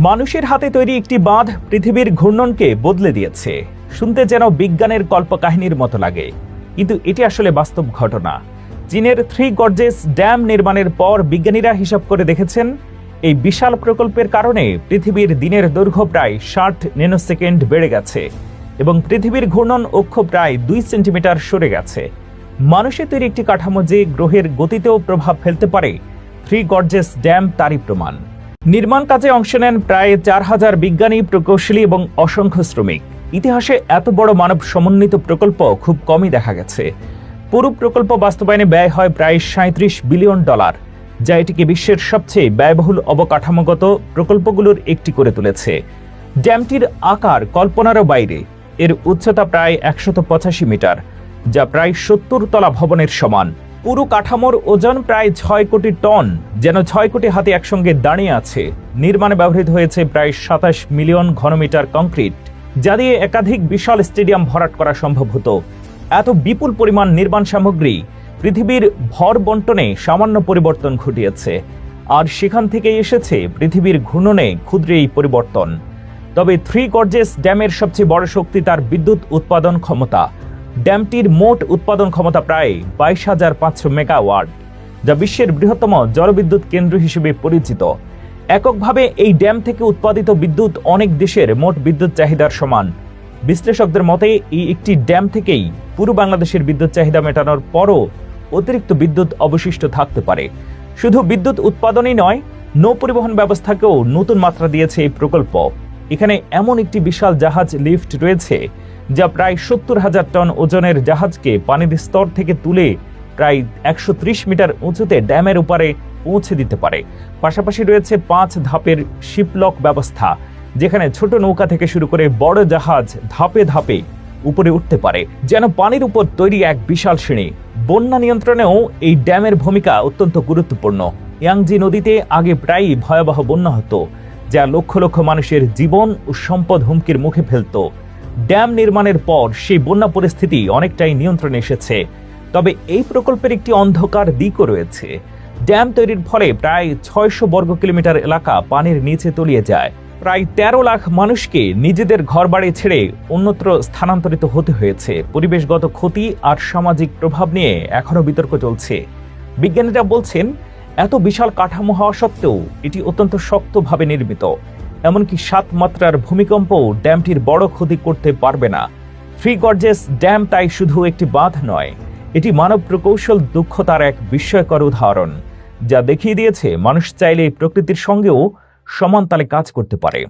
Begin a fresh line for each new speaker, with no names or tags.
মানুষের হাতে তৈরি একটি বাঁধ পৃথিবীর ঘূর্ণনকে বদলে দিয়েছে। শুনতে যেন বিজ্ঞানের কল্পকাহিনীর মতো লাগে, কিন্তু এটি আসলে বাস্তব ঘটনা। চীনের থ্রি গর্জেস ড্যাম নির্মাণের পর বিজ্ঞানীরা হিসাব করে দেখেছেন, এই বিশাল প্রকল্পের কারণে পৃথিবীর দিনের দৈর্ঘ্য প্রায় 60 ন্যানোসেকেন্ড বেড়ে গেছে এবং পৃথিবীর ঘূর্ণন অক্ষ প্রায় 2 সেন্টিমিটার সরে গেছে। মানুষের তৈরি একটি কাঠামো যে গ্রহের গতিতেও প্রভাব ফেলতে পারে, থ্রি গর্জেস ড্যাম তারই প্রমাণ। নির্মাণ কাজে অংশ নেন প্রায় 4000 বিজ্ঞানী, প্রকৌশলী এবং অসংখ্য শ্রমিক। ইতিহাসে এত বড় মানব সমন্বিত প্রকল্প খুব কমই দেখা গেছে। পুরো প্রকল্প বাস্তবায়নে ব্যয় হয় প্রায় $37 বিলিয়ন, যা এটিকে বিশ্বের সবচেয়ে ব্যয়বহুল অবকাঠামোগত প্রকল্পগুলোর একটি করে তুলেছে। ড্যামটির আকার কল্পনারও বাইরে। এর উচ্চতা প্রায় 185 মিটার, যা প্রায় 70 তলা ভবনের সমান। পুরো কাঠামোর ওজন প্রায় 6 কোটি টন, যেন 6 কোটি হাতি একসঙ্গে দাঁড়িয়ে আছে। নির্মাণে ব্যবহৃত হয়েছে প্রায় 27 মিলিয়ন ঘনমিটার কংক্রিট, যা দিয়ে একাধিক বিশাল স্টেডিয়াম ভরাট করা সম্ভব হতো। এত বিপুল পরিমাণ নির্মাণ সামগ্রী পৃথিবীর ভর বন্টনে সামান্য পরিবর্তন ঘটিয়েছে, আর সেখান থেকেই এসেছে পৃথিবীর ঘূর্ণনে ক্ষুদ্র এই পরিবর্তন। তবে থ্রি গর্জেস ড্যামের সবচেয়ে বড় শক্তি তার বিদ্যুৎ উৎপাদন ক্ষমতা। ড্যামটির মোট উৎপাদন ক্ষমতা প্রায় 22,500 মেগাওয়াট, যা বিশ্বের বৃহত্তম জলবিদ্যুৎ কেন্দ্র হিসেবে পরিচিত। এককভাবে এই ড্যাম থেকে উৎপাদিত বিদ্যুৎ অনেক দেশের মোট বিদ্যুৎ চাহিদার সমান। বিশ্লেষকদের মতে এই একটি ড্যাম থেকেই পুরো বাংলাদেশের বিদ্যুৎ চাহিদা মেটানোর পরও অতিরিক্ত বিদ্যুৎ অবশিষ্ট থাকতে পারে। শুধু বিদ্যুৎ উৎপাদনই নয়, নৌ পরিবহন ব্যবস্থাকেও নতুন মাত্রা দিয়েছে এই প্রকল্প। এখানে এমন একটি বিশাল জাহাজ লিফট রয়েছে, যা প্রায় 70,000 টন ওজনের জাহাজকে পানির স্তর থেকে তুলে প্রায় 130 মিটার উঁচুতে ড্যামের উপরে পৌঁছে দিতে পারে। পাশাপাশি রয়েছে 5 ধাপের শিপলক ব্যবস্থা, যেখানে ছোট নৌকা থেকে শুরু করে বড় জাহাজ ধাপে ধাপে উপরে উঠতে পারে, যেন পানির উপর তৈরি এক বিশাল সিঁড়ি। বন্যা নিয়ন্ত্রণেও এই ড্যামের ভূমিকা অত্যন্ত গুরুত্বপূর্ণ। ইয়াংজি নদীতে আগে প্রায়ই ভয়াবহ বন্যা হতো, যা লক্ষ লক্ষ মানুষের জীবন ও সম্পদ হুমকির মুখে ফেলত। ড্যাম নির্মাণের পর সেই বন্যা পরিস্থিতি অনেকটাই নিয়ন্ত্রণে এসেছে। তবে এই প্রকল্পের একটি অন্ধকার দিকও রয়েছে। ড্যাম তৈরির ফলে প্রায় 600 বর্গ কিলোমিটার এলাকা পানির নিচে তলিয়ে যায়। প্রায় 13 লাখ মানুষকে নিজেদের ঘরবাড়ি ছেড়ে অন্যত্র স্থানান্তরিত হতে হয়েছে। পরিবেশগত ক্ষতি আর সামাজিক প্রভাব নিয়ে এখনও বিতর্ক চলছে। বিজ্ঞানীরা বলছেন, এত বিশাল কাঠামো হওয়া সত্ত্বেও এটি অত্যন্ত শক্তভাবে নির্মিত। এমনকি 7 মাত্রার ভূমিকম্পও ড্যামটির বড় ক্ষতি করতে পারবে না। থ্রি গর্জেস ড্যাম তাই শুধু একটি বাঁধ নয়, এটি মানব প্রকৌশল দক্ষতার এক বিস্ময়কর উদাহরণ, যা দেখিয়ে দিয়েছে মানুষ চাইলে প্রকৃতির সঙ্গেও সমান তালে কাজ করতে পারে।